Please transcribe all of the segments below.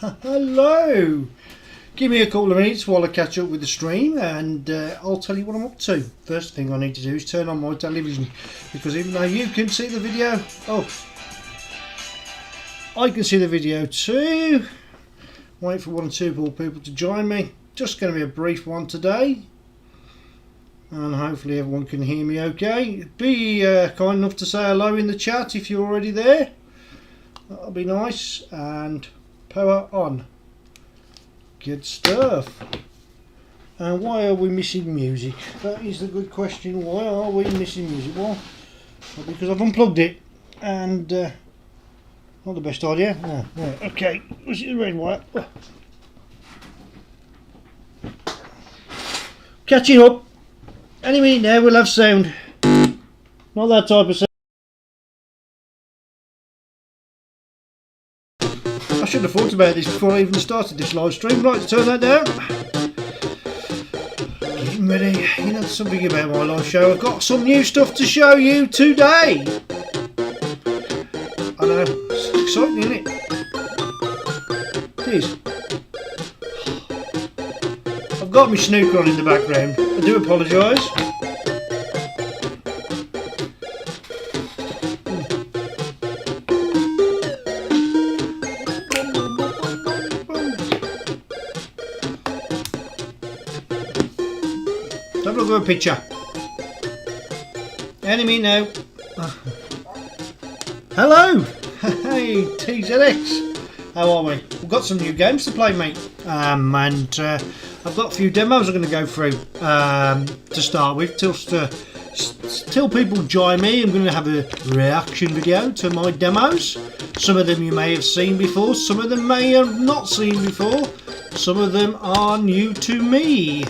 Hello! Give me a couple of minutes while I catch up with the stream and I'll tell you what I'm up to. First thing I need to do is turn on my television, because even though you can see the video, I can see the video too. Wait for one or two more people to join me. Just going to be a brief one today, and hopefully everyone can hear me okay. Be kind enough to say hello in the chat if you're already there. That'll be nice. And power on. Good stuff. And why are we missing music? That is the good question. Why are we missing music? Well, because I've unplugged it, and not the best idea. Oh, right. Okay, was it the red wire? Oh. Catching up. Any minute now we'll have sound. Not that type of sound. I should have thought about this before I even started this live stream. Right, turn that down. Getting ready. You know something about my live show. I've got some new stuff to show you today. I know, it's exciting, isn't it? It is. I've got my snooker on in the background. I do apologise. Have a look at a picture. Enemy now. Hello! Hey, TZX! How are we? We've got some new games to play, mate. And I've got a few demos I'm going to go through to start with. Till people join me, I'm going to have a reaction video to my demos. Some of them you may have seen before, some of them may have not seen before, some of them are new to me.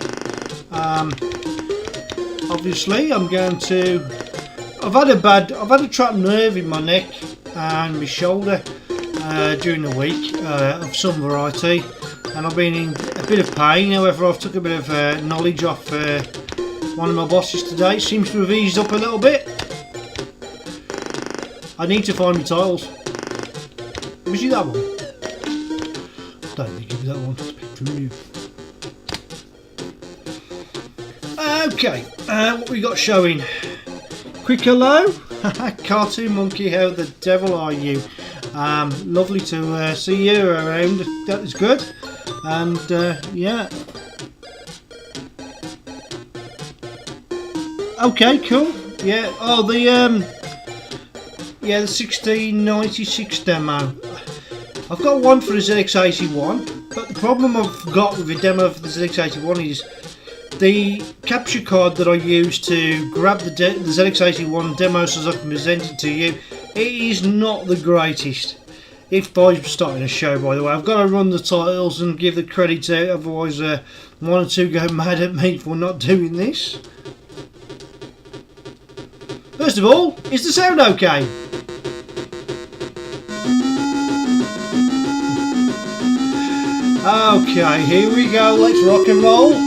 Obviously, I'm going to... I've had a trapped nerve in my neck and my shoulder during the week of some variety, and I've been in a bit of pain. However, I've took a bit of knowledge off one of my bosses today. It seems to have eased up a little bit. I need to find my tiles. Was you that one? Don't think it was that one. It's a bit familiar. Okay, what we got showing? Quick hello. Cartoon Monkey, how the devil are you? Lovely to see you around. That is good. And yeah. Okay, cool. Yeah. Oh, the 1696 demo. I've got one for the ZX81, but the problem I've got with the demo for the ZX81 is the capture card that I use to grab the ZX81 demo so I can present it to you, it is not the greatest. If I'm starting a show, by the way, I've got to run the titles and give the credits out, otherwise one or two go mad at me for not doing this. First of all, is the sound okay? Okay, here we go, let's rock and roll.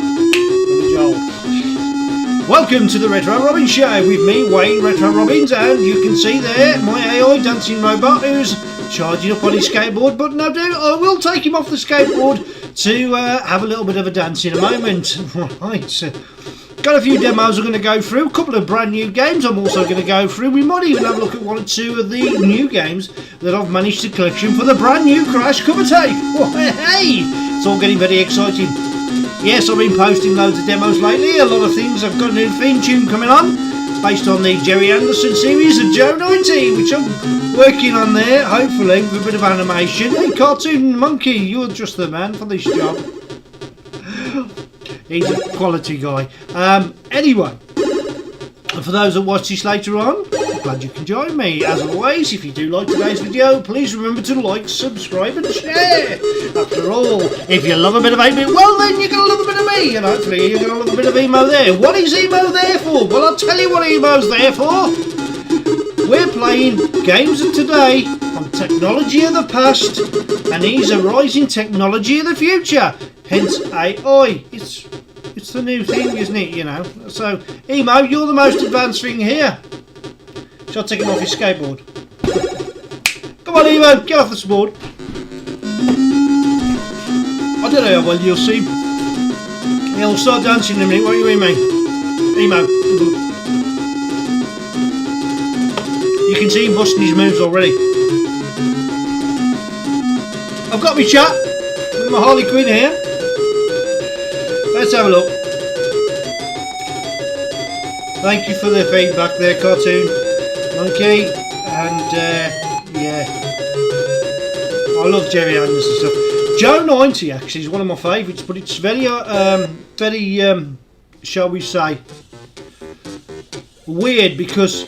Welcome to the Retro Robbins Show with me, Wayne Retro Robbins, and you can see there my AI dancing robot who's charging up on his skateboard, but no doubt I will take him off the skateboard to have a little bit of a dance in a moment. Right, got a few demos I'm going to go through, a couple of brand new games I'm also going to go through. We might even have a look at one or two of the new games that I've managed to collection for the brand new Crash cover tape. Oh, hey, it's all getting very exciting. Yes, I've been posting loads of demos lately, a lot of things. I've got a new theme tune coming on, based on the Jerry Anderson series of Joe 90, which I'm working on there, hopefully, with a bit of animation. Hey, Cartoon Monkey, you're just the man for this job. He's a quality guy. Anyway, for those that watch this later on, I'm glad you can join me. As always, if you do like today's video, please remember to like, subscribe and share. After all, if you love a bit of 8-bit, well then you're going to love a bit of me, and hopefully you're going to love a bit of emo there. What is emo there for? Well, I'll tell you what emo's there for. We're playing games of today on technology of the past, and these are rising technology of the future. Hence AI. It's the new thing, isn't it, you know? So, emo, you're the most advanced thing here. Shall I take him off his skateboard? Come on, Emo, get off the board. I don't know how well you'll see. He'll start dancing in a minute. What do you mean, Emo? You can see him busting his moves already. I've got my chat with my Harley Quinn here. Let's have a look. Thank you for the feedback there, Cartoon Monkey. And yeah, I love Jerry Anders and stuff. Joe 90 actually is one of my favourites, but it's very, shall we say, weird because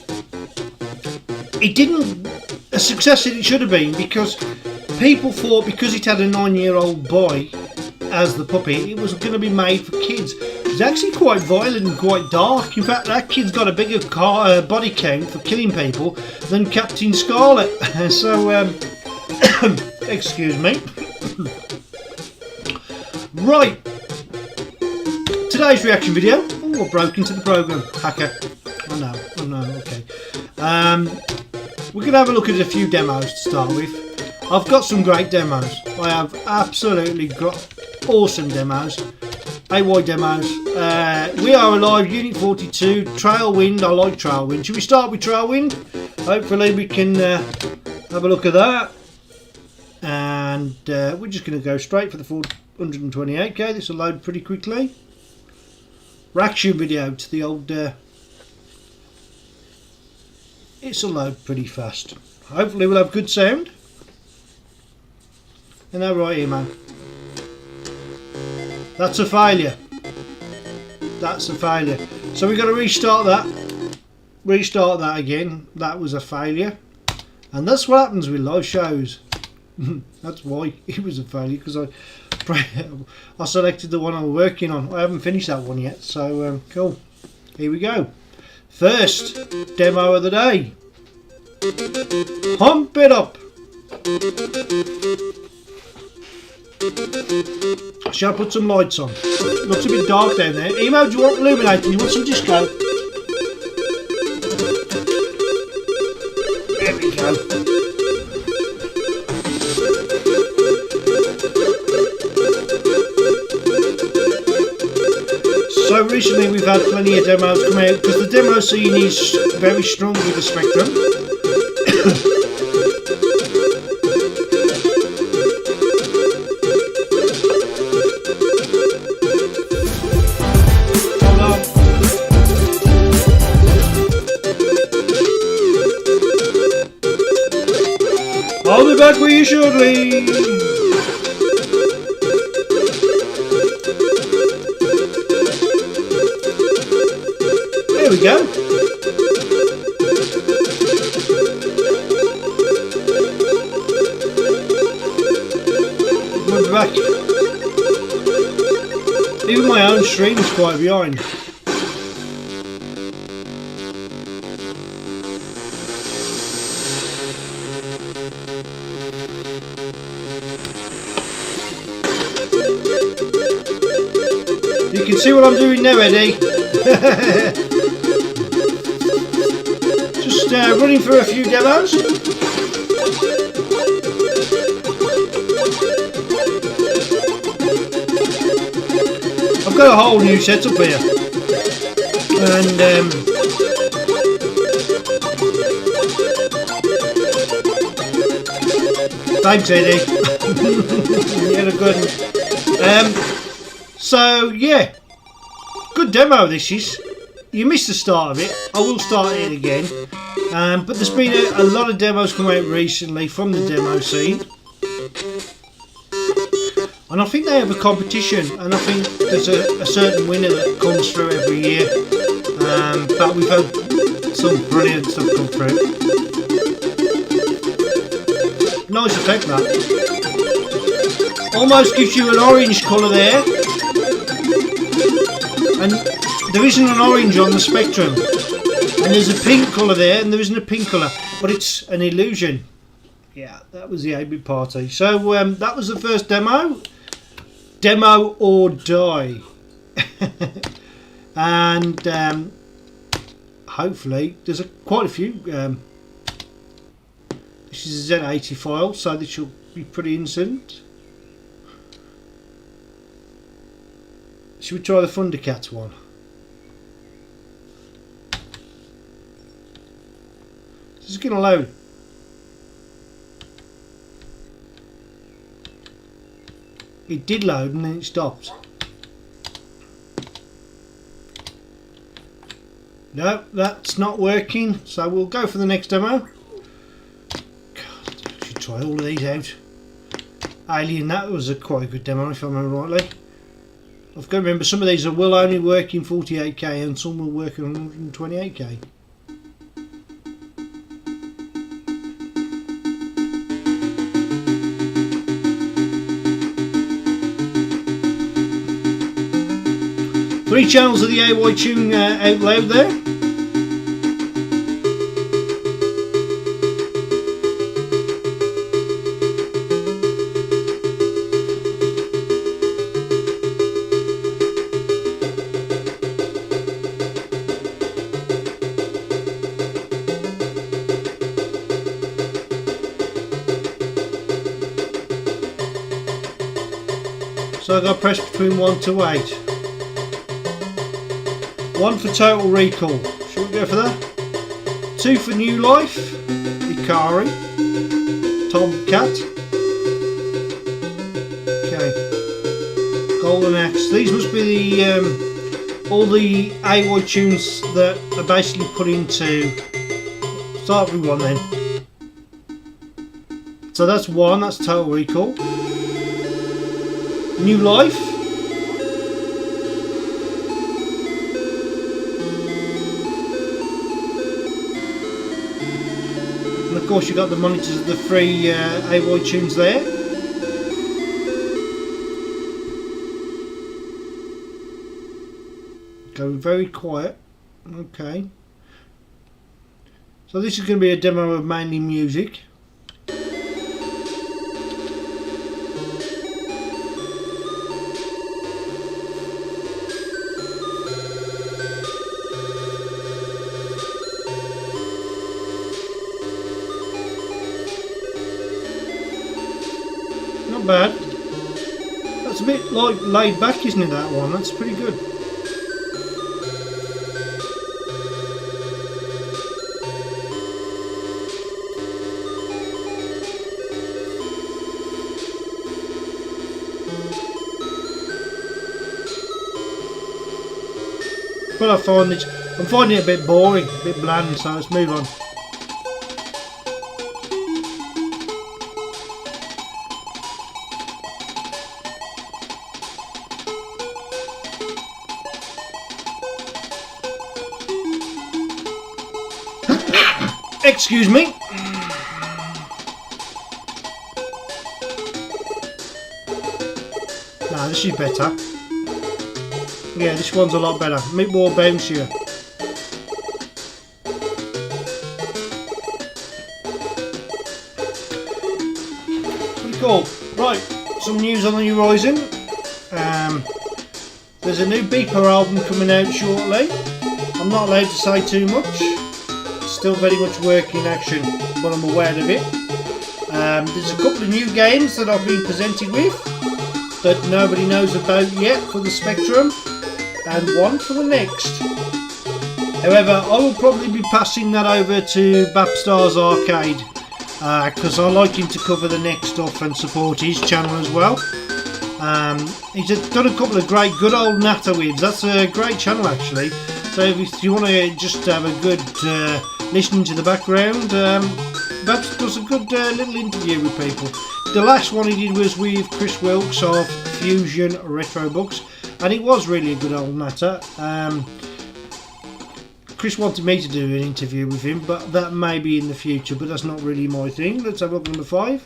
it didn't a success that it should have been, because people thought because it had a 9-year-old boy as the puppy, it was going to be made for kids. It's actually quite violent and quite dark. In fact, that kid's got a bigger body count for killing people than Captain Scarlet. So, excuse me. Right. Today's reaction video. Oh, I broke into the program. Hacker. Oh no, okay. We're going to have a look at a few demos to start with. I've got some great demos. I have absolutely got awesome demos. AY demos. We Are Alive, Unit 42, Trailwind. I like Trailwind. Should we start with Trailwind? Hopefully we can have a look at that. And we're just going to go straight for the 428k. This will load pretty quickly. Reaction video to the old... It'll load pretty fast. Hopefully we'll have good sound. Isn't that right here, man? That's a failure. That's a failure. So we've got to restart that. Restart that again. That was a failure. And that's what happens with live shows. That's why it was a failure, because I selected the one I'm working on. I haven't finished that one yet. So cool. Here we go. First demo of the day. Pump it up. Shall I put some lights on? Looks a bit dark down there. Emo, do you want illuminating? Do you want some disco? There we go. So recently we've had plenty of demos come out, because the demo scene is very strong with the Spectrum. I'll be back with you shortly. There we go. We're back. Even my own stream is quite behind. You can see what I'm doing now, Eddie. Just running through a few demos. I've got a whole new setup here, and thanks, Eddie. You're a good one. So yeah, good demo this is. You missed the start of it. I will start it again. But there's been a lot of demos come out recently from the demo scene. And I think they have a competition, and I think there's a certain winner that comes through every year. But we've had some brilliant stuff come through. Nice effect, that. Almost gives you an orange colour there. And there isn't an orange on the Spectrum. And there's a pink colour there, and there isn't a pink colour. But it's an illusion. Yeah, that was the 8-bit party. So that was the first demo. Demo or die. And hopefully there's quite a few. This is a Z80 file, so this will be pretty instant. Should we try the Thundercats one? This is going to load. It did load and then it stopped. No, that's not working, so we'll go for the next demo. God, I should try all of these out. Alien, that was quite a good demo if I remember rightly. I've got to remember some of these will only work in 48k and some will work in 128k. Three channels of the AY tune out loud there. So I've got to press between 1 to 8. 1 for Total Recall. Should we go for that? 2 for New Life. Ikari. Tomcat. Okay. Golden Axe. These must be the all the AY tunes that are basically put into. Start with 1 then. So that's 1. That's Total Recall. New Life. And of course you've got the monitors of the free AY tunes there. Going very quiet. Okay. So this is going to be a demo of mainly music. Not bad. That's a bit like laid back, isn't it, that one? That's pretty good. But I'm finding it a bit boring, a bit bland, so let's move on. Excuse me. Nah, this is better. Yeah, this one's a lot better. A bit more bouncier. Pretty cool. Right, some news on the horizon. There's a new Beeper album coming out shortly. I'm not allowed to say too much. Still very much work in action, but I'm aware of it. There's a couple of new games that I've been presented with that nobody knows about yet for the Spectrum, and one for the Next. However, I will probably be passing that over to Bapstar's Arcade because I like him to cover the Next stuff and support his channel as well. He's done a couple of great good old Natter Wibs. That's a great channel actually. So if you want to just have a good listening to the background, Babs does a good little interview with people. The last one he did was with Chris Wilkes of Fusion Retro Books, and it was really a good old natter. Chris wanted me to do an interview with him, but that may be in the future, but that's not really my thing. Let's have a look at number 5.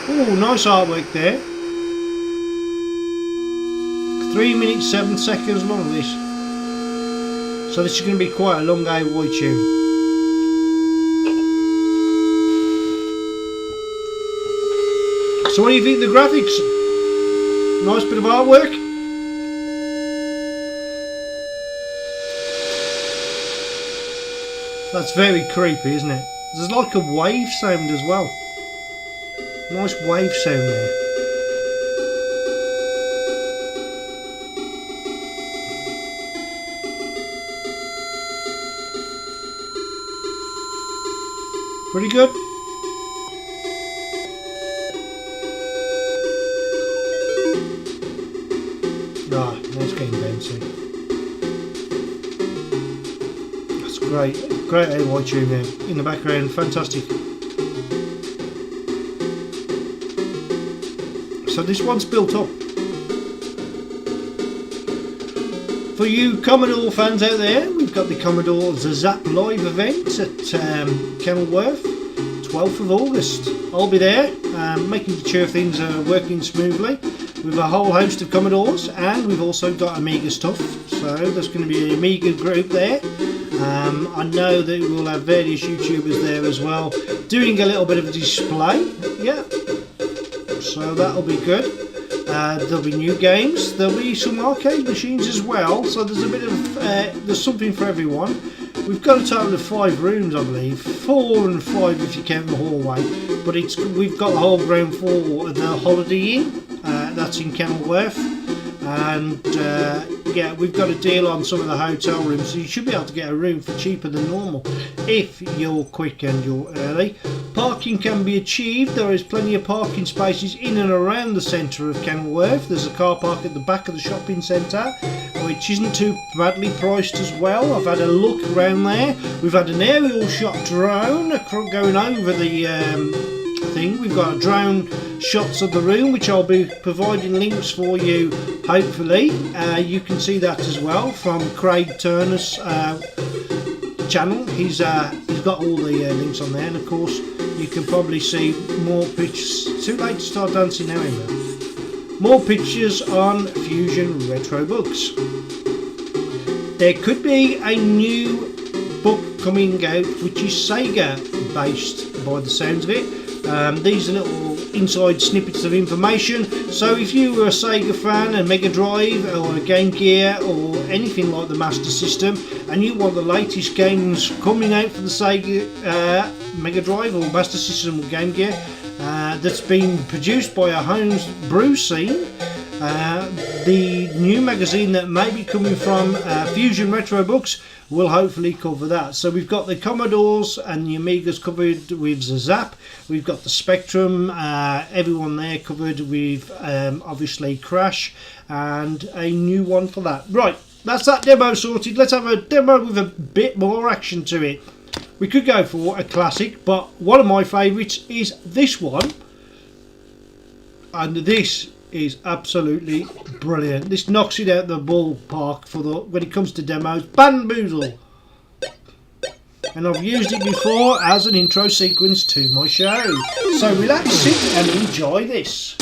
Oh, nice artwork there. 3 minutes 7 seconds long this. So this is going to be quite a long AY tune. So what do you think of the graphics? Nice bit of artwork. That's very creepy, isn't it? There's like a wave sound as well. Nice wave sound there. Pretty good. Ah, that's getting bouncy. That's great. Great AY tune there in the background. Fantastic. So this one's built up. For you Commodore fans out there, we've got the Commodore Zap Live event at Kenilworth, 12th of August. I'll be there, making sure things are working smoothly with a whole host of Commodores, and we've also got Amiga stuff, so there's going to be an Amiga group there. I know that we'll have various YouTubers there as well, doing a little bit of a display, yeah, so that'll be good. There'll be new games, there'll be some arcade machines as well, so there's a bit of, there's something for everyone. We've got a total of 5 rooms, I believe, 4 and 5 if you count the hallway, but we've got the whole ground floor at the Holiday Inn, that's in Kenilworth, and yeah, we've got a deal on some of the hotel rooms, so you should be able to get a room for cheaper than normal if you're quick and you're early. Parking can be achieved. There is plenty of parking spaces in and around the centre of Kenilworth. There's a car park at the back of the shopping centre, which isn't too badly priced as well. I've had a look around there. We've had an aerial shot drone going over the thing. We've got drone shots of the room, which I'll be providing links for you, hopefully. You can see that as well from Craig Turner's channel. He's got all the links on there, and of course you can probably see more pictures. Too late to start dancing now, Emma. More pictures on Fusion Retro Books. There could be a new book coming out which is Sega based by the sounds of it. These are little inside snippets of information, so if you were a Sega fan, a Mega Drive or a Game Gear or anything like the Master System, and you want the latest games coming out for the Sega Mega Drive or Master System or Game Gear that's been produced by a homebrew scene, the new magazine that may be coming from Fusion Retro Books will hopefully cover that. So we've got the Commodores and the Amigas covered with the Zap. We've got the Spectrum, everyone there covered with obviously Crash, and a new one for that. Right, that's that demo sorted. Let's have a demo with a bit more action to it. We could go for a classic, but one of my favourites is this one, and this is absolutely brilliant. This knocks it out the ballpark for when it comes to demos. Bamboozle, and I've used it before as an intro sequence to my show. So relax, sit and enjoy this.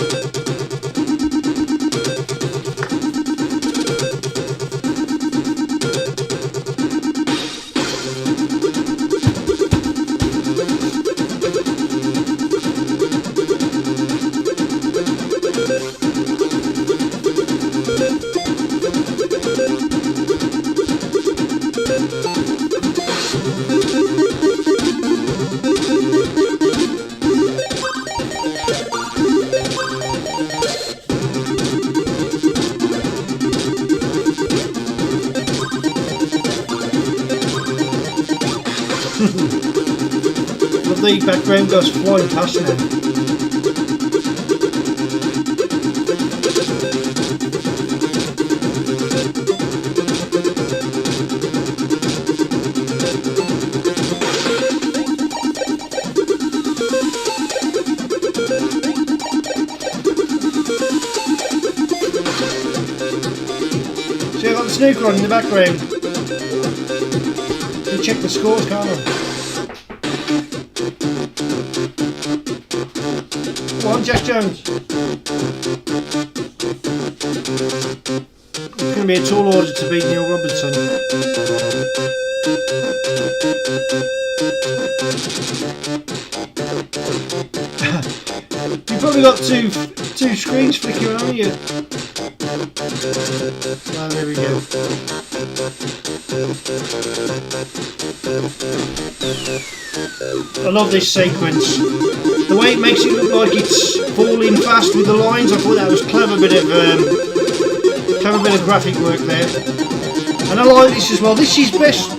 The background goes flying past now. See, I've got the snooker on in the background. You check the scores, can't I? Come on, Jack Jones. It's going to be a tall order to beat Neil Robinson. You've probably got two screens flickering on you. Oh, there we go. I love this sequence. The way it makes it look like it's falling fast with the lines, I thought that was clever bit of graphic work there. And I like this as well. This is best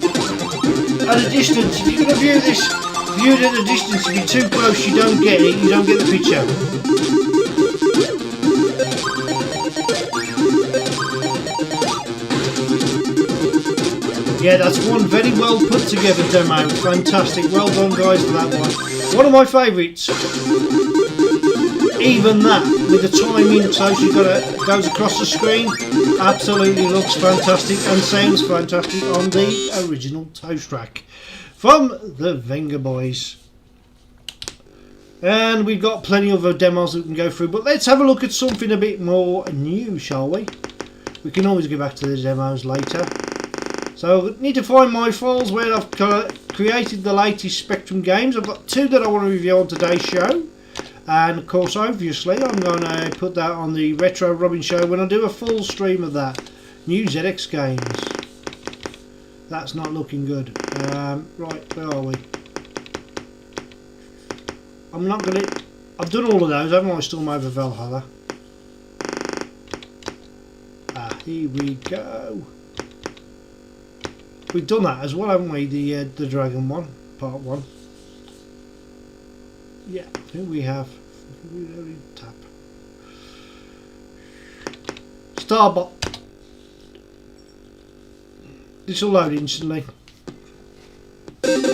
at a distance. If you're going to view this Viewed at a distance, if you're too close, you don't get it. You don't get the picture. Yeah, that's one very well put together demo. Fantastic. Well done, guys, for that one. One of my favourites. Even that, with the timing, so she goes across the screen, absolutely looks fantastic and sounds fantastic on the original Toast Track from the Venga Boys. And we've got plenty of other demos that we can go through, but let's have a look at something a bit more new, shall we? We can always go back to the demos later. So I need to find my files where I've created the latest Spectrum games. I've got 2 that I want to review on today's show. And of course, obviously, I'm going to put that on the Retro Robin show when I do a full stream of that. New ZX games. That's not looking good. Right, where are we? I'm not going to... I've done all of those, haven't I? Storm over Valhalla. Here we go. We've done that as well, haven't we? The Dragon one, part 1. Yeah, I think we have. Tap. Starbot. This will load instantly. Played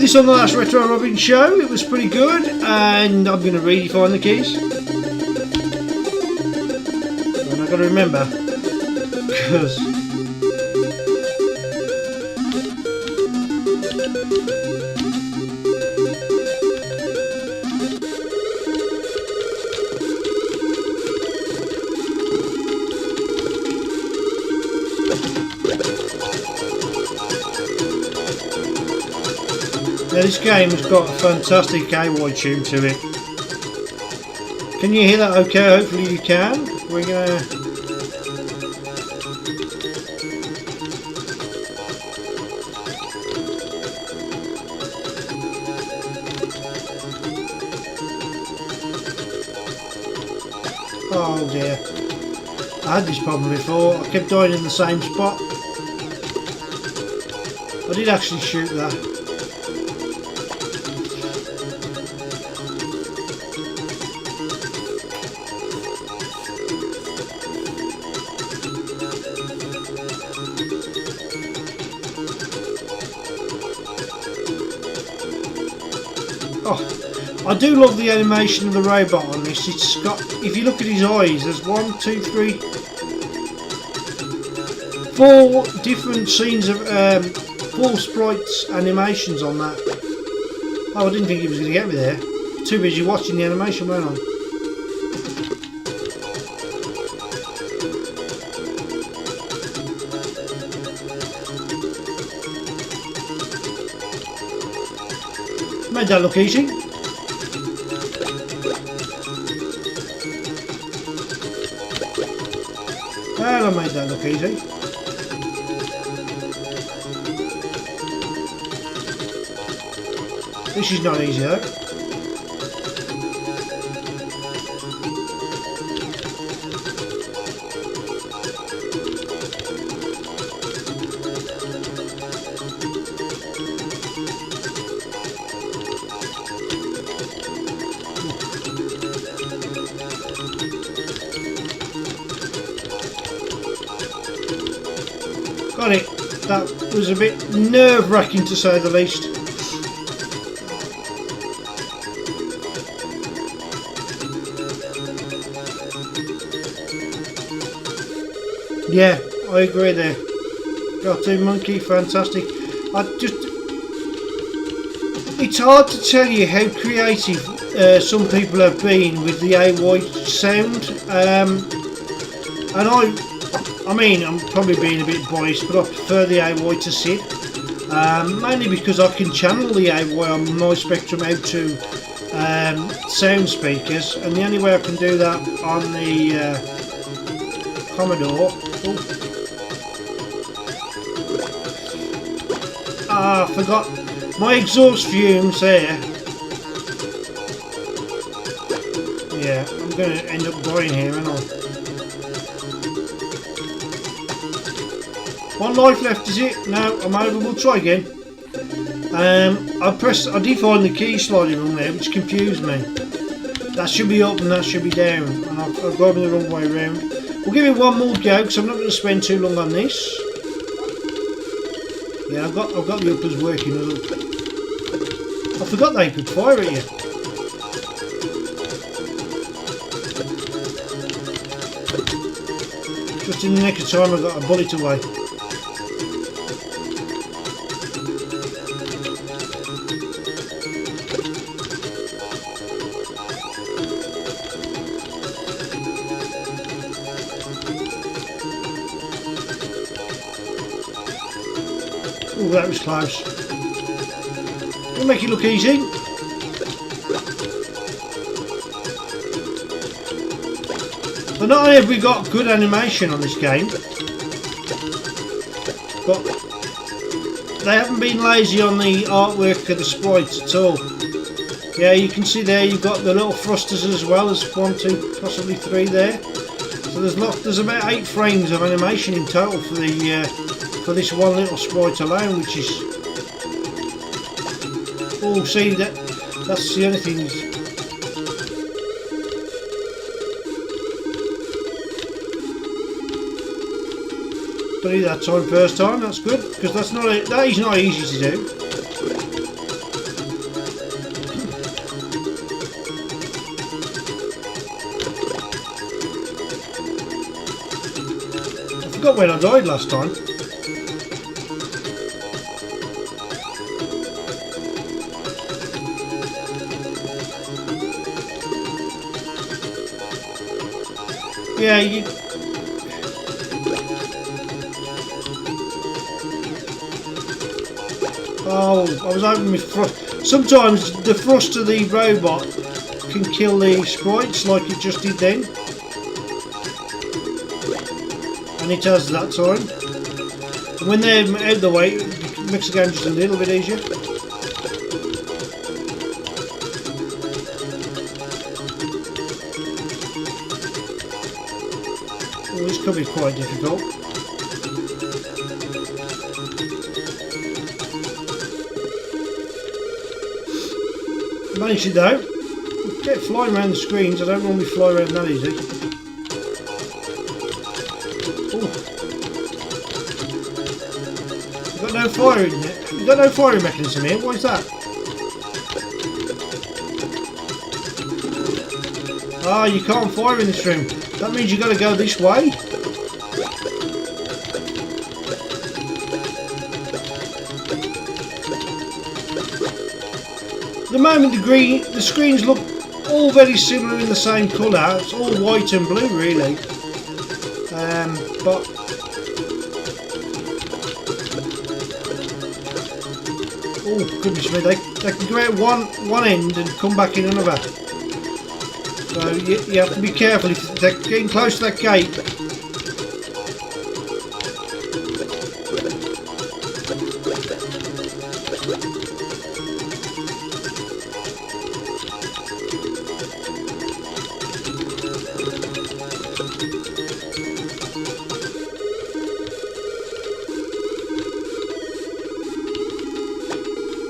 this on the last Retro Robin show. It was pretty good, and I'm going to really find the keys. And I've got to remember, because now this game has got a fantastic AY tune to it. Can you hear that okay? Hopefully you can. We're gonna... Oh dear. I had this problem before. I kept dying in the same spot. I did actually shoot that. Oh, I do love the animation of the robot on this. It's got, if you look at his eyes, there's 1, 2, 3, 4 different scenes of 4 sprites animations on that. Oh, I didn't think he was going to get me there. Too busy watching the animation, weren't I? Made that look easy. And I made that look easy. This is not easy though. Got it. That was a bit nerve-wracking to say the least. Yeah, I agree there. Cartoon Monkey, fantastic. It's hard to tell you how creative some people have been with the AY sound. And I mean, I'm probably being a bit biased, but I prefer the AY to SID. Mainly because I can channel the AY on my Spectrum out to sound speakers, and the only way I can do that on the Commodore. I forgot my exhaust fumes there. Yeah, I'm going to end up dying here, aren't I? 1 life left, is it? No, I'm over. We'll try again. I did find the key sliding wrong there, which confused me. That should be up and that should be down, and I've gone the wrong way around. We'll give it one more go because I'm not going to spend too long on this. Yeah, I've got the uppers working. I forgot they could fire at you. Just in the nick of time, I got a bullet away. Oh, that was close. We'll make it look easy. But not only have we got good animation on this game, but they haven't been lazy on the artwork of the sprites at all. Yeah, you can see there you've got the little thrusters as well as 1, 2, possibly 3 there. So there's about 8 frames of animation in total for this one little sprite alone, which is... Oh, see, that's the only thing. Done it that time, first time, that's good, because that is not easy to do. I forgot when I died last time. Yeah, Oh, I was hoping with thrust. Sometimes the thrust of the robot can kill the sprites like it just did then. And it has that time. And when they're out of the way, it makes the game just a little bit easier. Oh, this could be quite difficult. Managed it though. Get flying around the screens. I don't normally fly around that easy. Ooh. You've got no firing yet. You've got no firing mechanism here. What is that? Ah, you can't fire in this room. That means you've got to go this way. At the moment the screens look all very similar in the same colour. It's all white and blue really. But oh goodness me, they can go out one end and come back in another. So you have to be careful if they're getting close to that gate.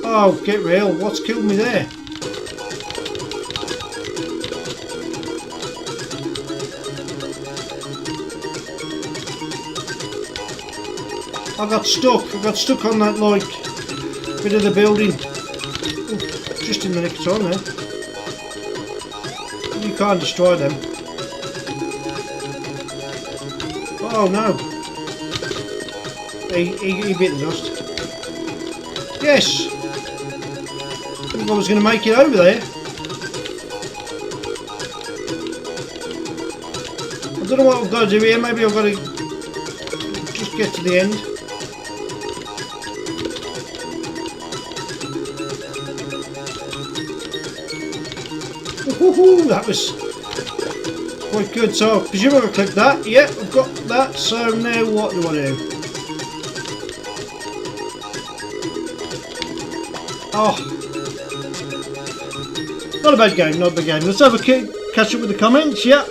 Oh, get real, what's killed me there? I got stuck on that like bit of the building. Ooh, just in the nick of time there. You can't destroy them. Oh no. He bit the dust. Yes! I think I was going to make it over there. I don't know what I've got to do here. Maybe I've got to just get to the end. Woohoo! That was quite good. So I presume I've clicked that. Yep, I've got that. So now what do I do? Oh. Not a bad game, not a bad game. Let's have a catch up with the comments, yeah.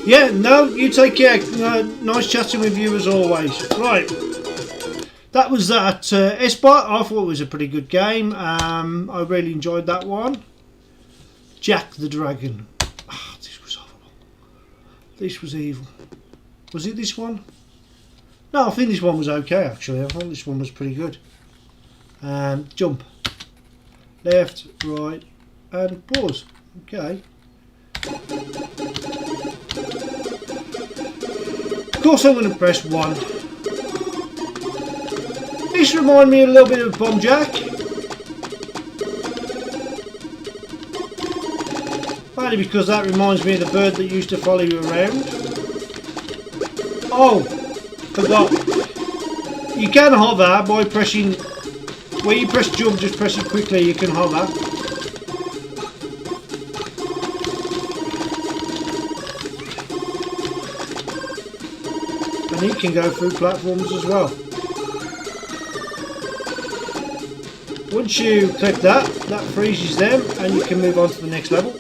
Yeah, no, you take care. Nice chatting with you as always. Right, that was that S-Bot. I thought it was a pretty good game. I really enjoyed that one. Jack the Dragon. Oh, this was horrible. This was evil. Was it this one? No, I think this one was okay actually. I thought this one was pretty good. Jump. Left, right, and pause. Okay. Of course I'm going to press 1. This reminds me a little bit of Bomb Jack. Mainly because that reminds me of the bird that used to follow you around. Oh, forgot. You can hover by pressing, where you press jump, just press it quickly, you can hover. And you can go through platforms as well. Once you click that, that freezes them and you can move on to the next level.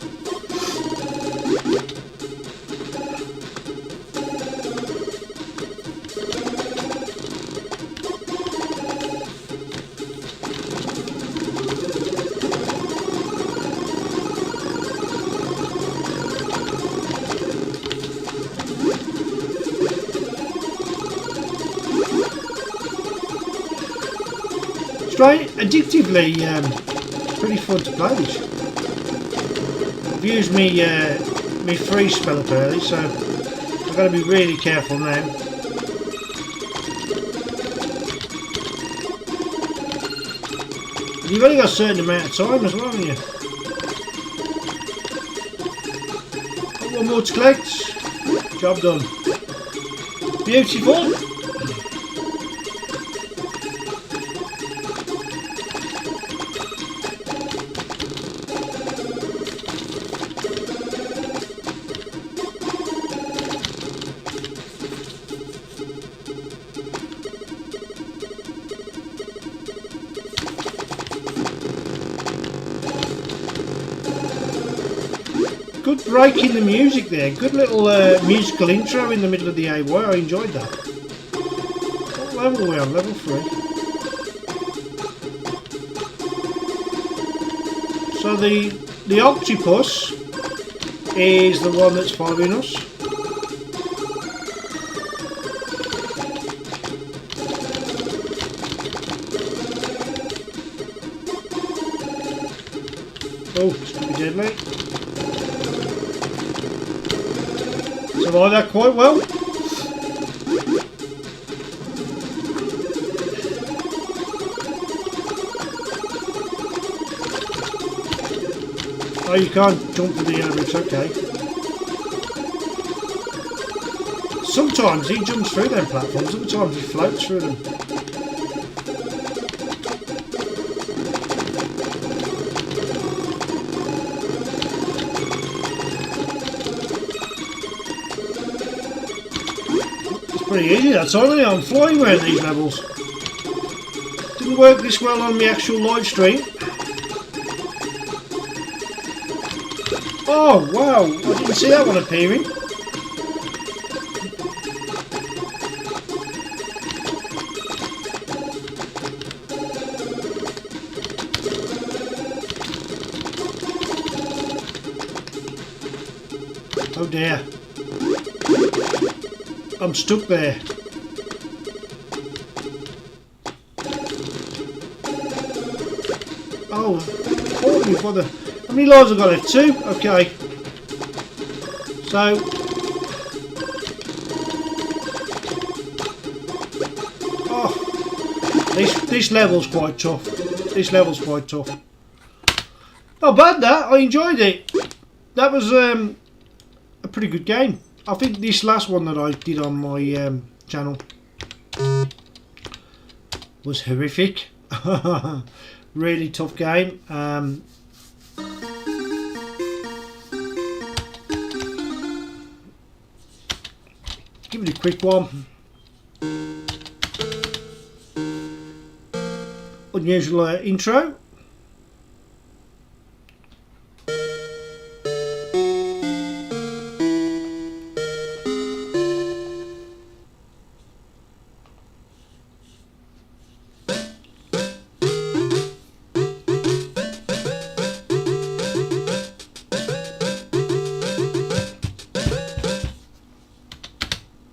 Addictively, it's pretty fun to play this. I've used me freeze spell up early, so I've got to be really careful now. You've only got a certain amount of time as well, haven't you? Got one more to collect. Job done. Beautiful. Good break in the music there. Good little musical intro in the middle of the AY. I enjoyed that. What level are we on? Level 3. So the octopus is the one that's following us. Oh, this could be deadly. Survived that quite well. Oh, you can't jump for the yellow bricks, okay. Sometimes he jumps through them platforms, sometimes he floats through them. Pretty easy, that's only I'm flying around these levels. Didn't work this well on the actual live stream. Oh wow, I didn't see that one appearing. Oh dear. I'm stuck there. Oh, holy bother. How many lives have I got left? 2? Okay. So, oh, this level's quite tough. This level's quite tough. Not bad that, I enjoyed it. That was a pretty good game. I think this last one that I did on my channel was horrific. Really tough game. Give it a quick one. Unusual intro.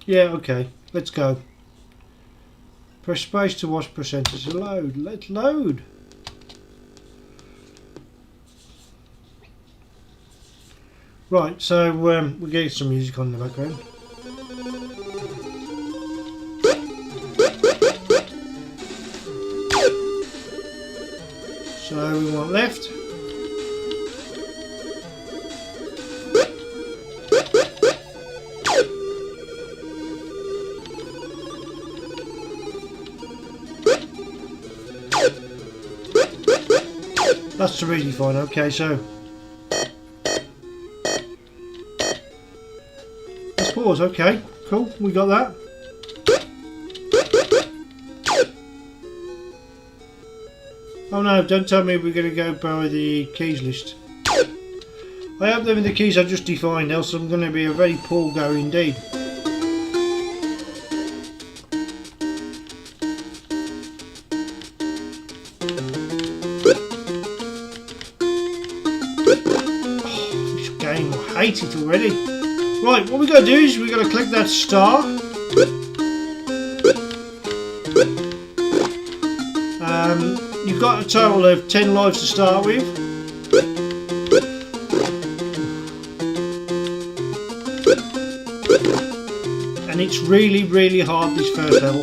Yeah, okay. Let's go. Press space to watch percentage to load. Let's load. Right, so we're getting some music on in the background. So we want left. That's really fine. Okay, so let's pause. Okay, cool. We got that. Oh no, don't tell me we're going to go by the keys list. I hope them are the keys I just defined, else I'm going to be a very poor go indeed. Oh, this game, I hate it already. Right, what we've got to do is we've got to click that star. You've got a total of 10 lives to start with. And it's really, really hard, this first level.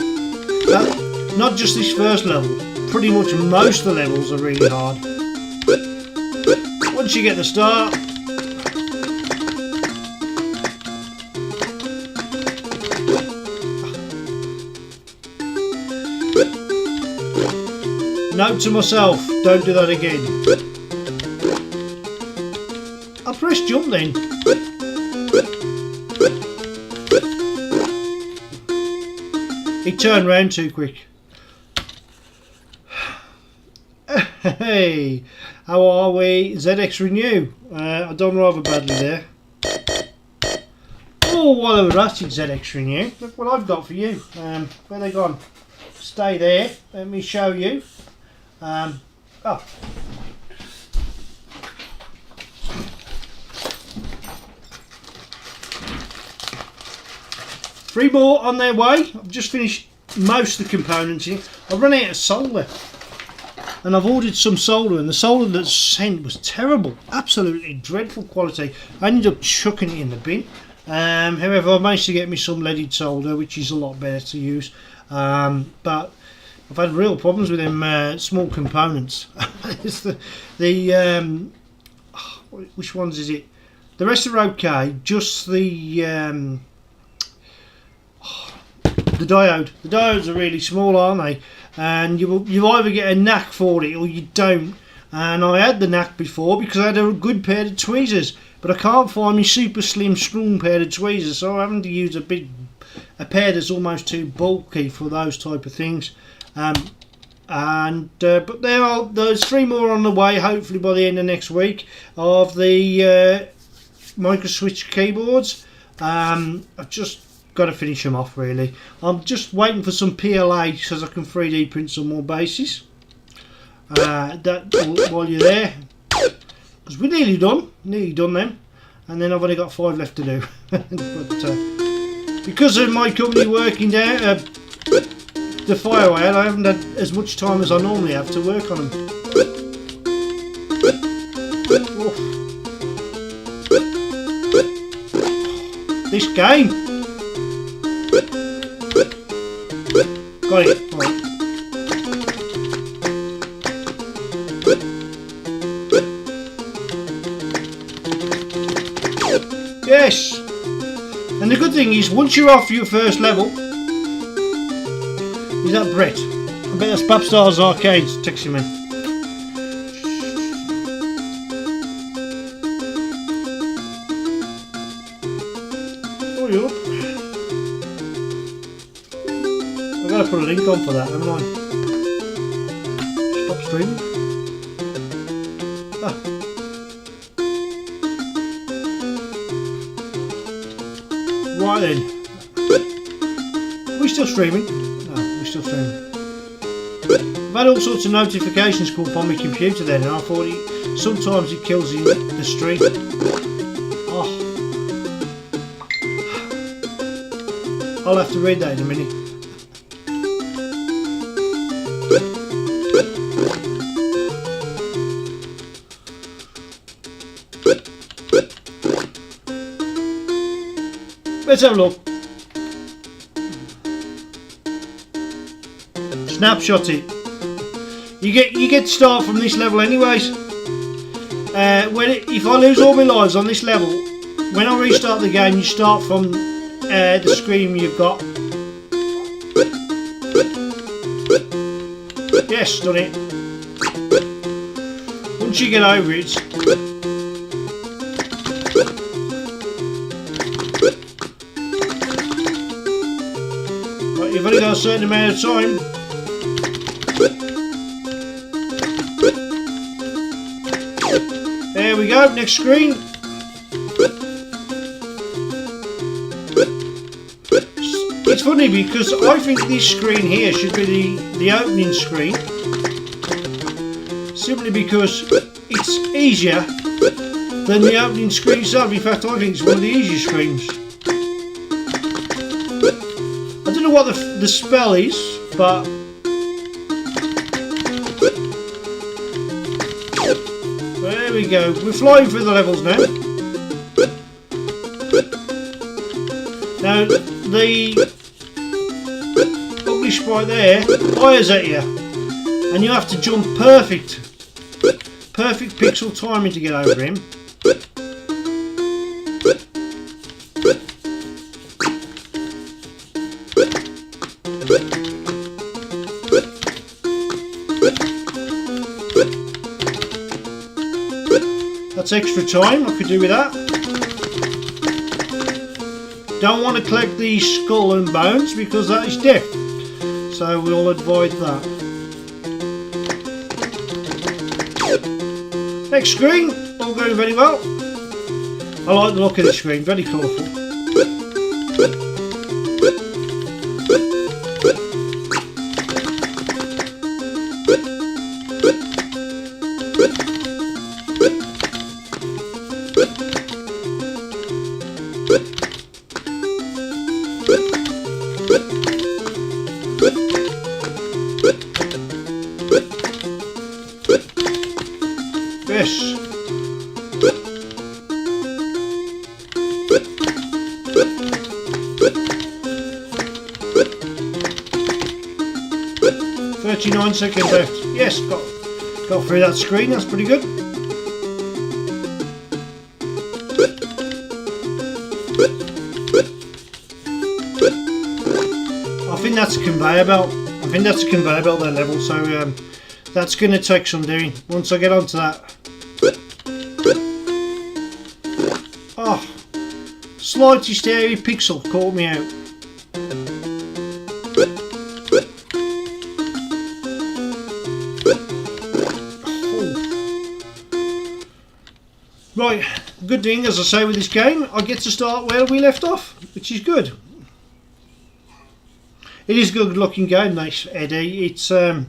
Not just this first level, pretty much most of the levels are really hard. Once you get the start, note to myself, don't do that again. I pressed jump then. He turned round too quick. Hey, how are we? ZX Renew. I've done rather badly there. Oh, while I was asking ZX Renew, look what I've got for you. Where they gone? Stay there. Let me show you. Oh. 3 more on their way. I've just finished most of the components here. I've run out of solder, and I've ordered some solder, and the solder that's sent was terrible, absolutely dreadful quality. I ended up chucking it in the bin. However, I managed to get me some leaded solder, which is a lot better to use. But I've had real problems with them small components. It's which ones is it? The rest are okay. Just the diode. The diodes are really small, aren't they? And you either get a knack for it or you don't. And I had the knack before because I had a good pair of tweezers, but I can't find my super slim strong pair of tweezers, so I'm having to use a pair that's almost too bulky for those type of things. But there's 3 more on the way, hopefully by the end of next week, of the micro switch keyboards. I've just got to finish them off really. I'm just waiting for some PLA so I can 3D print some more bases. That while you're there, because we're nearly done them, and then I've only got 5 left to do. But because of my company working down the Fireway, I haven't had as much time as I normally have to work on them. This game. Got it. Right. Yes. And the good thing is, once you're off your first level, is that Brett? I bet that's Babstar's Arcades texting me. Oh, you up? I've got to put a link on for that, haven't I? Stop streaming. Ah. Right then. Are we still streaming? No, we're still streaming. I've had all sorts of notifications come up on my computer then, and I thought sometimes it kills the stream. Oh. I'll have to read that in a minute. Let's have a look. Snapshot it. You get to start from this level anyways. If I lose all my lives on this level, when I restart the game, you start from the screen you've got. Yes, done it. Once you get over it, right, you've only got a certain amount of time. There we go, next screen. It's funny because I think this screen here should be the opening screen, simply because it's easier than the opening screen itself. In fact, I think it's one of the easiest screens. I don't know what the spell is, but there we go. We're flying through the levels now. Now the ugly sprite there fires at you, and you have to jump perfect pixel timing to get over him. That's extra time I could do with that. Don't want to collect the skull and bones because that is death, so we'll avoid that. Next screen, all going very well. I like the look of the screen, very colourful. Yes. 39 seconds left. Yes, got through that screen. That's pretty good. I think that's a conveyor belt. I think that's a conveyor belt that level. So that's going to take some doing once I get onto that. Oh, slightest area pixel caught me out. Right, good thing, as I say, with this game, I get to start where we left off, which is good. It is a good looking game, nice, Eddie. It's it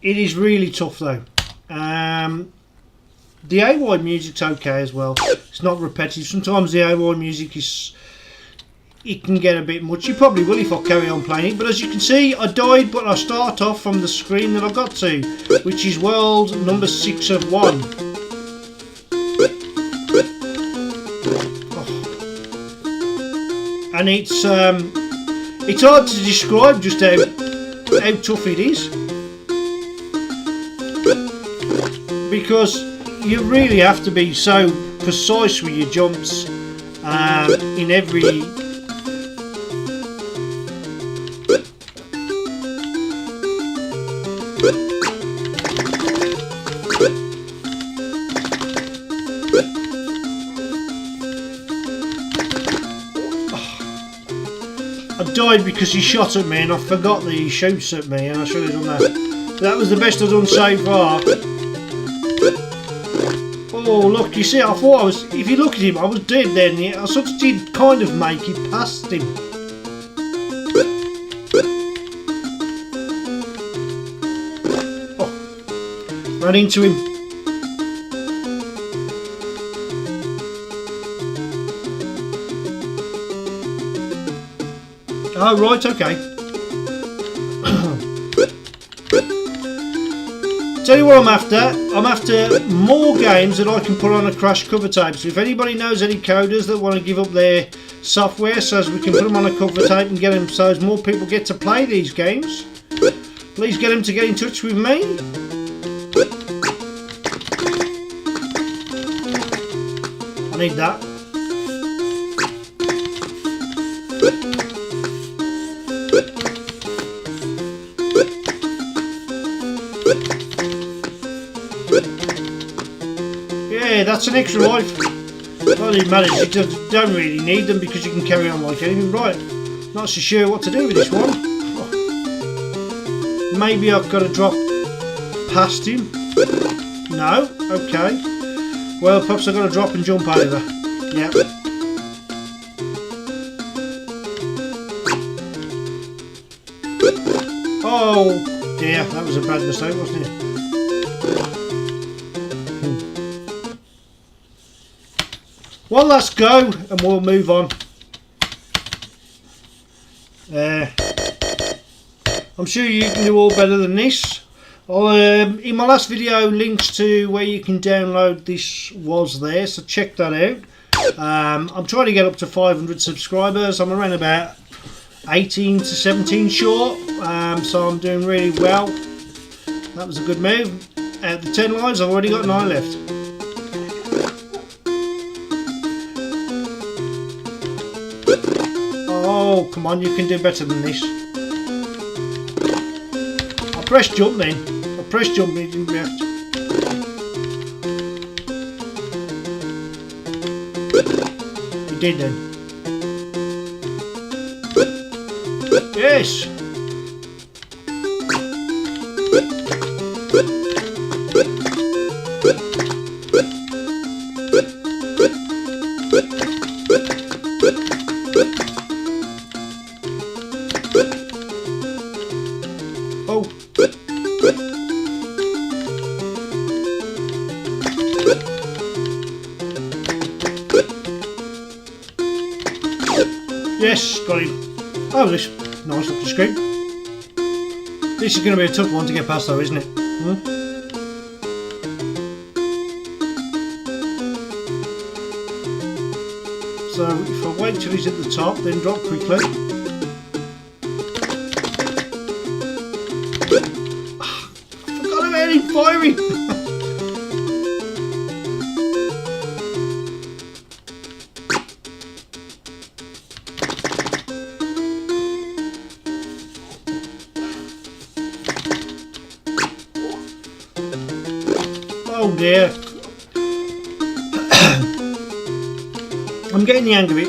is really tough though. The AY music's okay as well. It's not repetitive. Sometimes the AY music it can get a bit much. You probably will if I carry on playing it. But as you can see, I died, but I start off from the screen that I got to, which is world number 6 of 1. Oh. And it's hard to describe just how tough it is, because you really have to be so precise with your jumps in every. I died because he shot at me and I forgot that he shoots at me, and I should have done that. That was the best I've done so far. Oh look, you see, I thought I was, if you look at him, I was dead then. I sort of did kind of make it past him. Oh, ran into him. Oh, right, okay. Tell you what I'm after. I'm after more games that I can put on a crash cover tape. So if anybody knows any coders that want to give up their software so as we can put them on a cover tape and get them so as more people get to play these games, please get them to get in touch with me. I need that. Yeah, that's an extra life. Well, it matters. You don't really need them because you can carry on like anything. Right, not so sure what to do with this one. Maybe I've got to drop past him. No, okay. Well, perhaps I've got to drop and jump over. Yeah. Oh dear, that was a bad mistake, wasn't it? Well, let's go and we'll move on. I'm sure you can do all better than this. In my last video, links to where you can download this was there, so check that out. I'm trying to get up to 500 subscribers. I'm around about 18 to 17 short, so I'm doing really well. That was a good move. Out of the 10 lives, I've already got 9 left. Oh, come on, you can do better than this. I pressed jump then. I pressed jump and it didn't react. You did then. Yes. Oh. Yes, got him. Oh, this nice looking screen. This is going to be a tough one to get past though, isn't it? So if I wait till he's at the top, then drop quickly. I forgot about him firing. Oh dear. I'm getting the hang of it.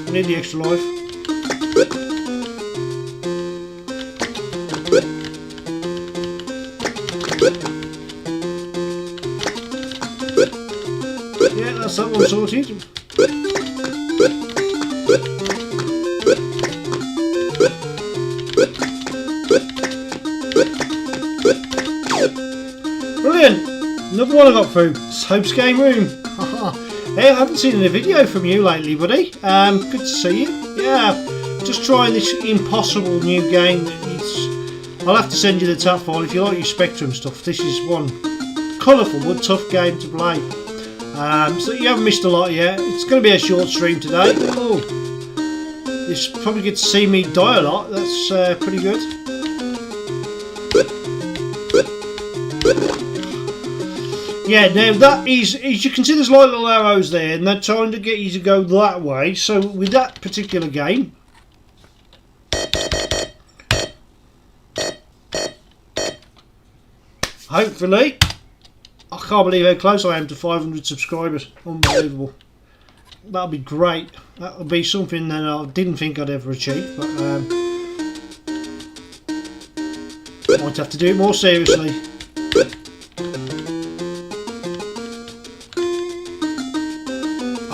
I need the extra life. Yeah, that's that one sorted. Brilliant! Another one I got through. Soap's Game Room. Hey, I haven't seen a video from you lately, buddy. Good to see you. Yeah, just trying this impossible new game. I'll have to send you the tap file if you like your Spectrum stuff. This is one colourful but tough game to play. So you haven't missed a lot yet. It's going to be a short stream today. Oh, you probably get to see me die a lot. That's pretty good. Yeah, now that is, as you can see, there's like little arrows there, and they're trying to get you to go that way. So with that particular game, hopefully, I can't believe how close I am to 500 subscribers. Unbelievable. That'll be great. That'll be something that I didn't think I'd ever achieve, but might have to do it more seriously.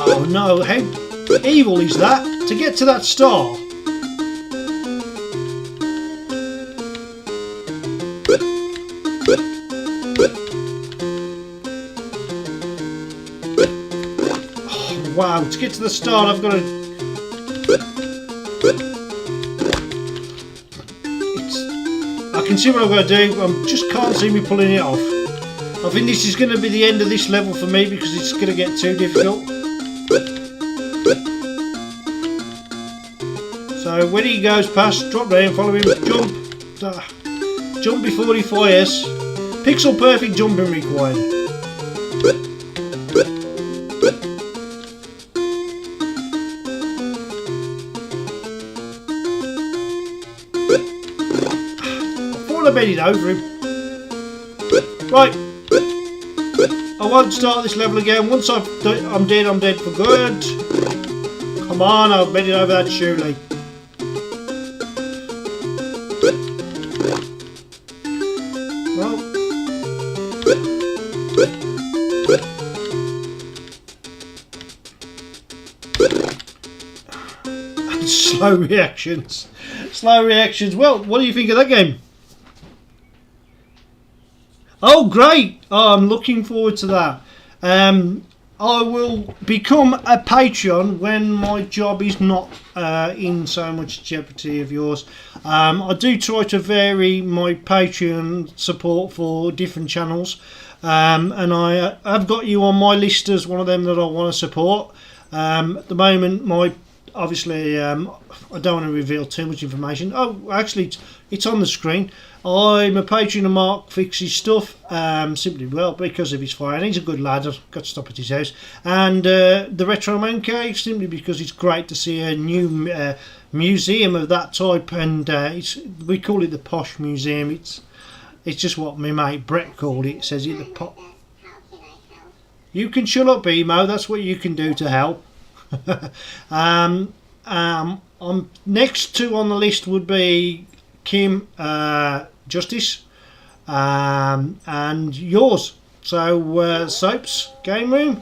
Oh no, how evil is that? To get to that star. wow, to get to the start I've got to... I can see what I've got to do, I just can't see me pulling it off. I think this is going to be the end of this level for me because it's going to get too difficult. So when he goes past, drop down, follow him, jump. Jump before he fires. Pixel perfect jumping required. I thought I made it over him. Right. I won't start this level again. Once I'm dead, I'm dead for good. Come on, I've made it over that surely. Well. And slow reactions. Slow reactions. Well, what do you think of that game? Oh, great! Oh, I'm looking forward to that. I will become a Patreon when my job is not in so much jeopardy of yours. I do try to vary my Patreon support for different channels, and I have got you on my list as one of them that I want to support. At the moment, obviously, I don't want to reveal too much information. Oh, actually, it's on the screen. I'm a patron of Mark Fix's stuff, simply because of his fire, and he's a good lad. I've got to stop at his house. And the Retro Man Cave, simply because it's great to see a new museum of that type, and we call it the Posh Museum. It's just what my mate Brett called it. Says it the pot. You can shut up, Emo. That's what you can do to help. Next two on the list would be Kim, Justice, and yours. So Soaps Game Room,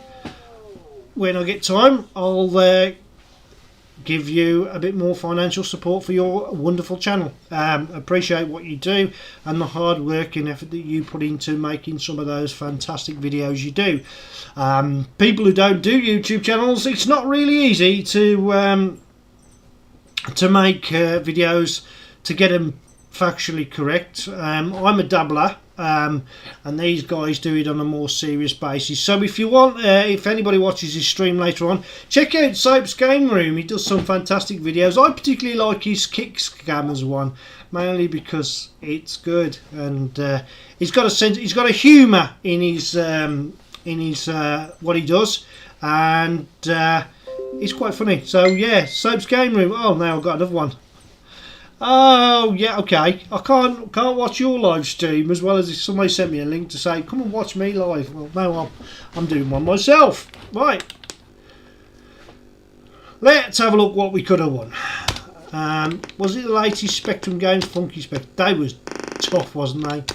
when I get time, I'll give you a bit more financial support for your wonderful channel. Appreciate what you do and the hard work and effort that you put into making some of those fantastic videos you do. People who don't do YouTube channels, it's not really easy to make videos to get them factually correct. I'm a dabbler, and these guys do it on a more serious basis. So if you want, if anybody watches his stream later on, check out Soap's Game Room. He does some fantastic videos. I particularly like his Kick Scammers one, mainly because it's good, and he's got a sense, he's got a humour in his what he does, and it's quite funny. So yeah, Soap's Game Room. Oh, now I've got another one. Oh yeah, okay. I can't watch your live stream as well as if somebody sent me a link to say come and watch me live. Well, no, I'm doing one myself. Right. Let's have a look what we could have won. Was it the latest Spectrum games? Funky Spectrum. They was tough, wasn't they?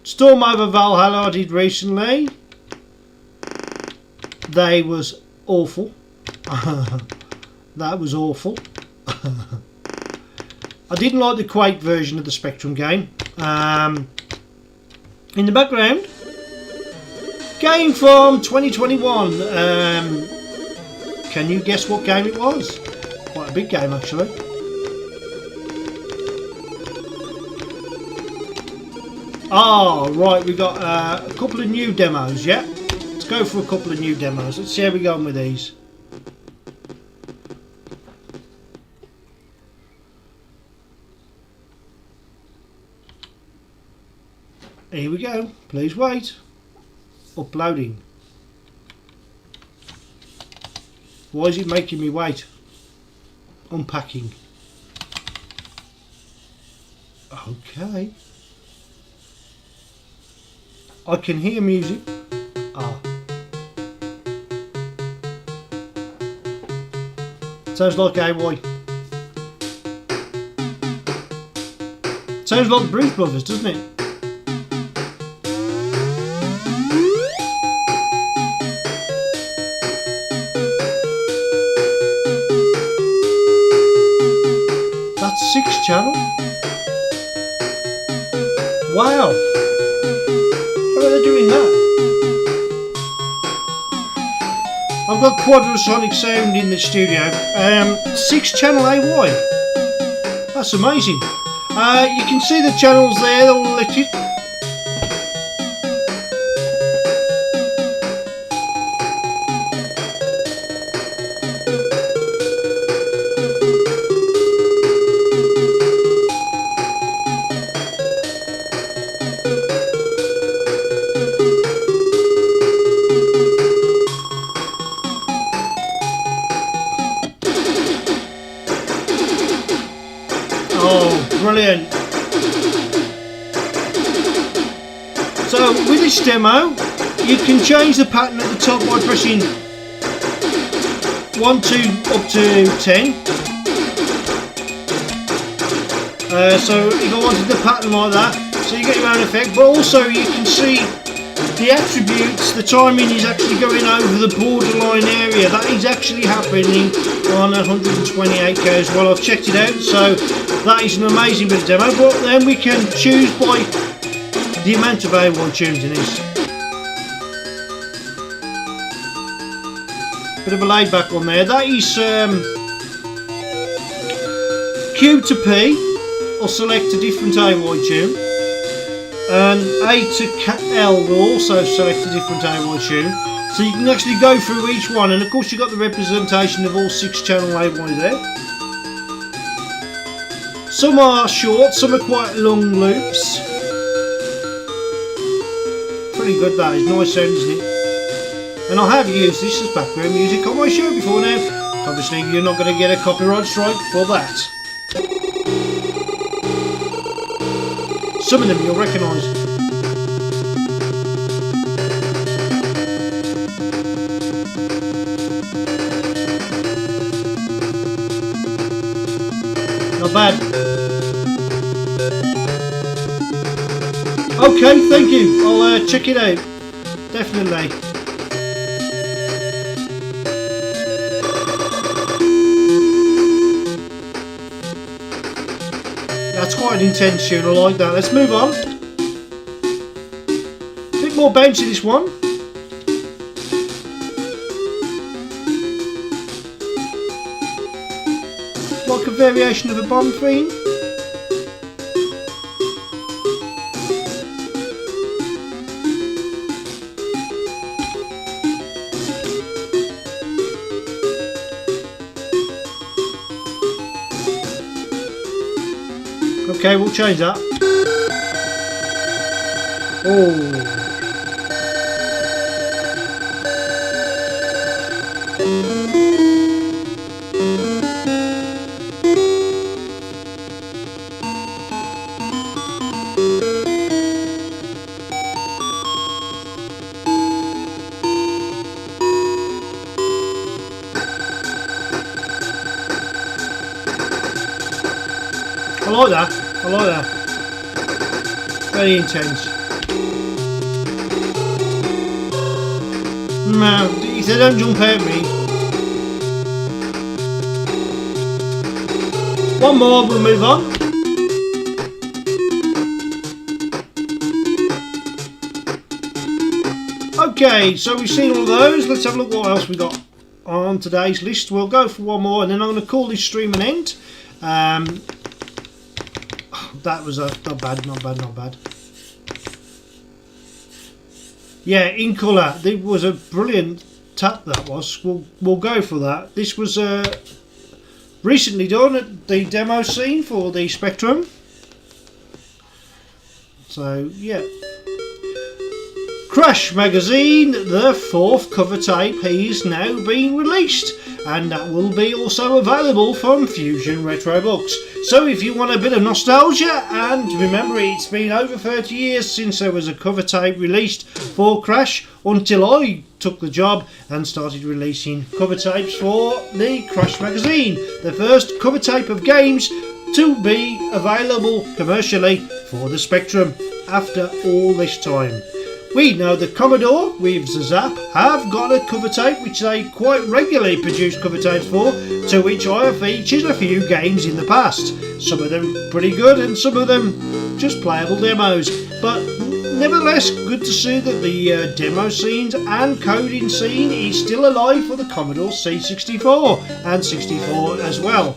Storm over Valhalla I did recently. They was awful. That was awful. I didn't like the Quake version of the Spectrum game. In the background, game from 2021. Can you guess what game it was? Quite a big game actually. Oh right, we got a couple of new demos. Yeah, let's go for a couple of new demos. Let's see how we go on with these. Here we go. Please wait. Uploading. Why is it making me wait? Unpacking. Okay. I can hear music. Ah. Sounds like AY. Sounds like the Bruce Brothers, doesn't it? That's 6 channel. Wow. How are they doing that? I've got quadrasonic sound in the studio. 6-channel AY. That's amazing. You can see the channels there, they're all electric. Oh, brilliant. So with this demo, you can change the pattern at the top by pressing 1, 2 up to 10. So if I wanted the pattern like that, so you get your own effect, but also you can see the attributes, the timing is actually going over the borderline area. That is actually happening on 128k as well. I've checked it out, so that is an amazing bit of demo. But then we can choose by the amount of A1 tunes in this. Bit of a laid back one there. That is Q to P, I'll select a different AY tune. And A to L will also select a different AY tune. So you can actually go through each one, and of course you've got the representation of all 6-channel AY there. Some are short, some are quite long loops. Pretty good, that is nice sound, isn't it? And I have used this as background music on my show before now. Obviously you're not going to get a copyright strike for that. Some of them you'll recognise. Not bad. Okay, thank you. I'll check it out. Definitely. That's quite an intense tune, I like that. Let's move on. A bit more bouncy this one. Like a variation of a bomb theme. Okay, we'll change that. Oh. I like that. I like that. Very intense. No, he said don't jump at me. One more, we'll move on. Okay, so we've seen all of those. Let's have a look what else we got on today's list. We'll go for one more and then I'm going to call this stream an end. That was not bad. Yeah, in colour. It was a brilliant tap, that was. We'll go for that. This was recently done at the demo scene for the Spectrum. So, yeah. Crash Magazine, the 4th cover tape, is now being released. And that will be also available from Fusion Retro Books. So if you want a bit of nostalgia, and remember it's been over 30 years since there was a cover tape released for Crash, until I took the job and started releasing cover tapes for the Crash Magazine, the first cover tape of games to be available commercially for the Spectrum after all this time. We know that Commodore with the Zap have got a cover tape which they quite regularly produce cover tapes for, to which I have featured a few games in the past. Some of them pretty good and some of them just playable demos. But nevertheless, good to see that the demo scenes and coding scene is still alive for the Commodore C64 and 64 as well.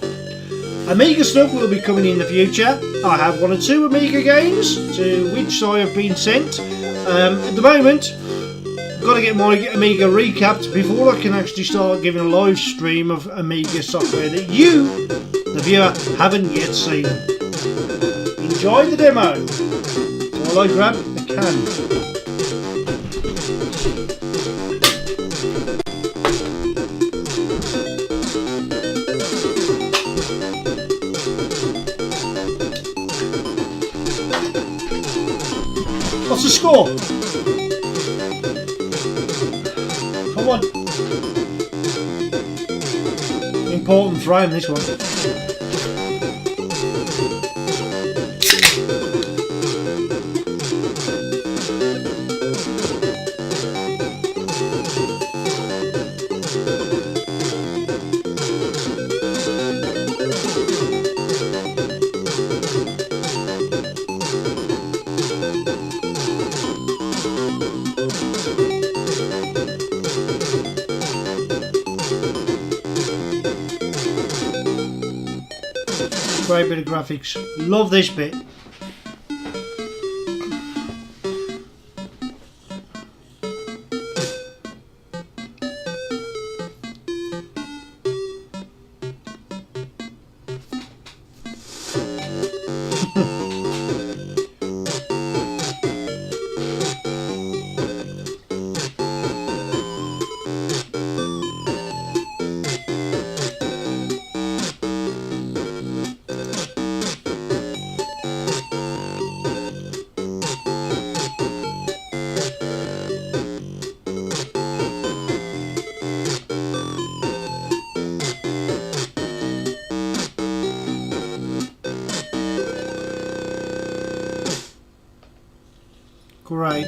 Amiga stuff will be coming in the future. I have 1 or 2 Amiga games to which I have been sent. At the moment, I've got to get my Amiga recapped before I can actually start giving a live stream of Amiga software that you, the viewer, haven't yet seen. Enjoy the demo while I grab the can. What's the score? Come on. Important frame, this one. Great bit of graphics. Love this bit. Great.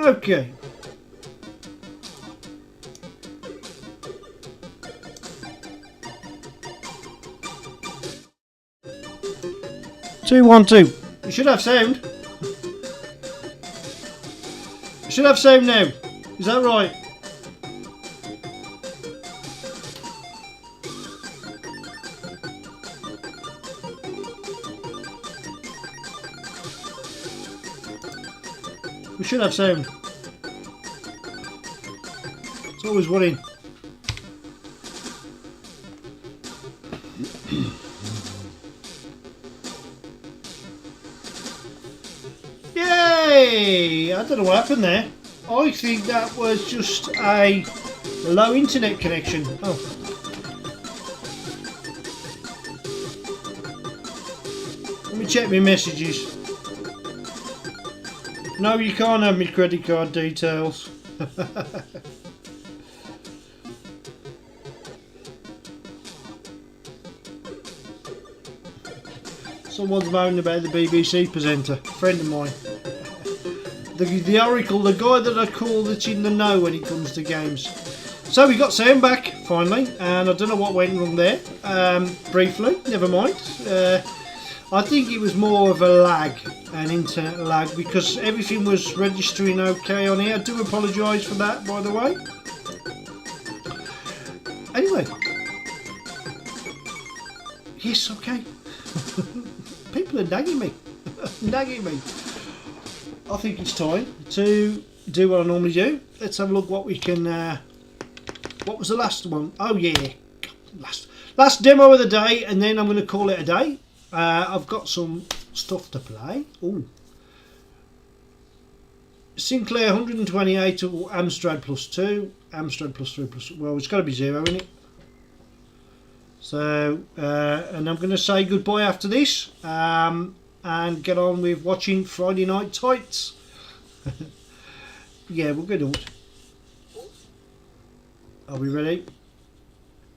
Okay. Two, 1, 2. You should have sound. You should have sound now. Is that right? We should have sound. It's always worrying. Yay! I don't know what happened there. I think that was just a low internet connection. Oh. Let me check my messages. No, you can't have my credit card details. Someone's moaning about the BBC presenter, a friend of mine. The Oracle, the guy that I call that's in the know when it comes to games. So we got sound back, finally, and I don't know what went wrong there. Briefly, never mind. I think it was more of a lag, an internet lag, because everything was registering okay on here. I do apologise for that, by the way. Anyway. Yes, okay. People are nagging me. Nagging me. I think it's time to do what I normally do. Let's have a look what we can... what was the last one? Oh yeah. Last demo of the day, and then I'm going to call it a day. I've got some stuff to play. Ooh. Sinclair 128 to Amstrad plus 2. Amstrad plus 3 plus... Well, it's got to be 0, isn't it? So, and I'm going to say goodbye after this. And get on with watching Friday Night Tights. Yeah, we're good. Are we ready?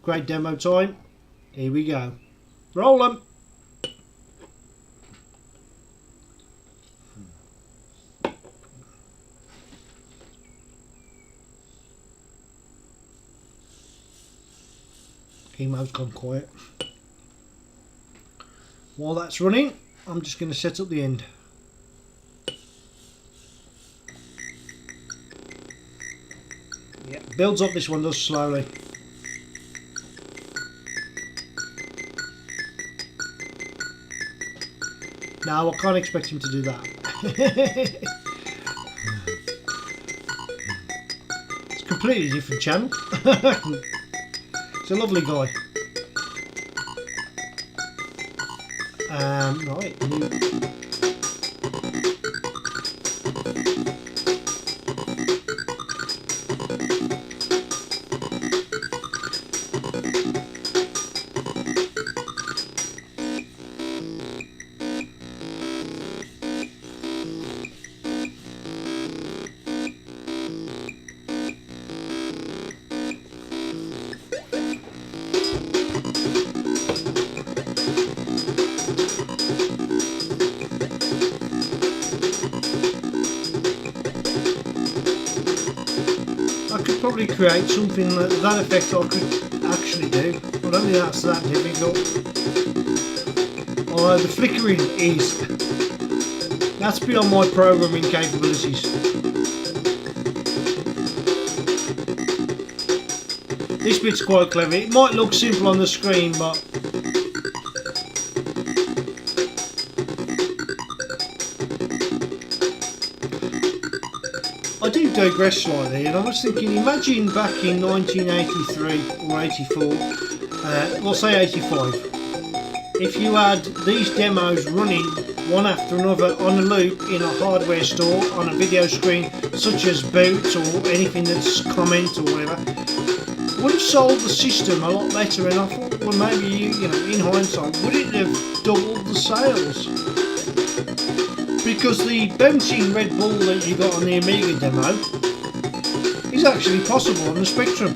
Great demo time. Here we go. Roll them. Emo's gone quiet. While that's running, I'm just going to set up the end. Yeah, builds up, this one does slowly. No, I can't expect him to do that. It's a completely different channel. It's a lovely guy. Right. Probably create something that effect I could actually do. I don't think that's that difficult. Although the flickering is. That's beyond my programming capabilities. This bit's quite clever. It might look simple on the screen, but I do digress slightly, and I was thinking, imagine back in 1983 or 84, we'll say 85, if you had these demos running one after another on a loop in a hardware store on a video screen, such as Boot or anything that's Comment or whatever, would have sold the system a lot better. And I thought, well, maybe you know, in hindsight, would it have doubled the sales? Because the bouncing Red Bull that you got on the Amiga demo is actually possible on the Spectrum.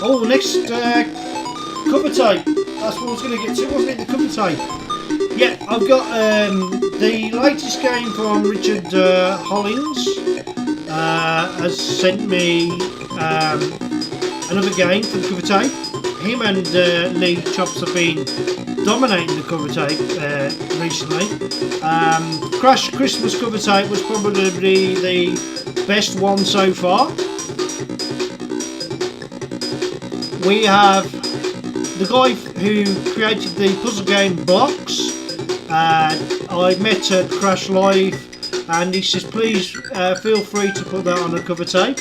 Oh, next cover tape. That's what I was going to get to, wasn't it? The cover tape. Yeah, I've got the latest game from Richard Hollins. Has sent me another game for the cover tape. Him and Lee Chops have been dominating the cover tape recently. Crash Christmas cover tape was probably the best one so far. We have the guy who created the puzzle game Blocks. I met at Crash Live and he says please feel free to put that on a cover tape.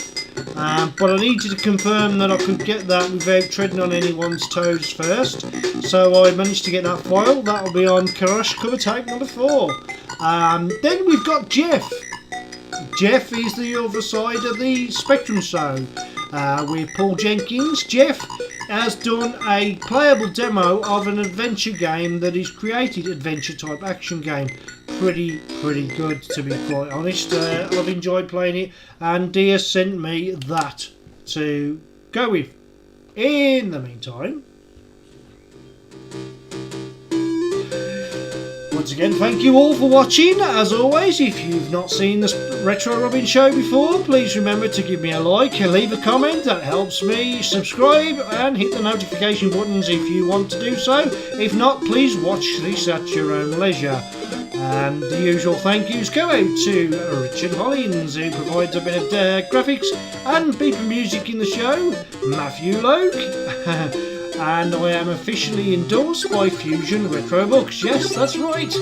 But I needed to confirm that I could get that without treading on anyone's toes first. So I managed to get that file. That'll be on Crash cover tape number 4. Then we've got Jeff. Jeff is the other side of the spectrum show. With Paul Jenkins. Jeff has done a playable demo of an adventure game that he's created, adventure type action game. Pretty good, to be quite honest. I've enjoyed playing it, and he has sent me that to go with. In the meantime, once again, thank you all for watching. As always, if you've not seen the Retro Robin show before, please remember to give me a like and leave a comment. That helps me. Subscribe and hit the notification buttons if you want to do so. If not, please watch this at your own leisure. And the usual thank yous go out to Richard Hollins, who provides a bit of graphics and beat music in the show, Matthew Logue, and I am officially endorsed by Fusion Retro Books. Yes, that's right,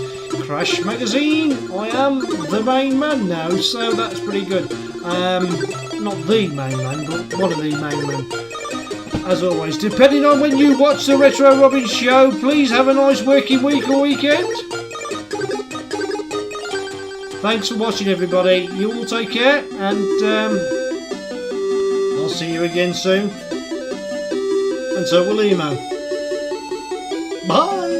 Crash Magazine. I am the main man now, so that's pretty good. Not the main man, but one of the main men. As always, depending on when you watch the Retro Robin show, please have a nice working week or weekend. Thanks for watching, everybody. You all take care, and I'll see you again soon. And so will Emo. Bye!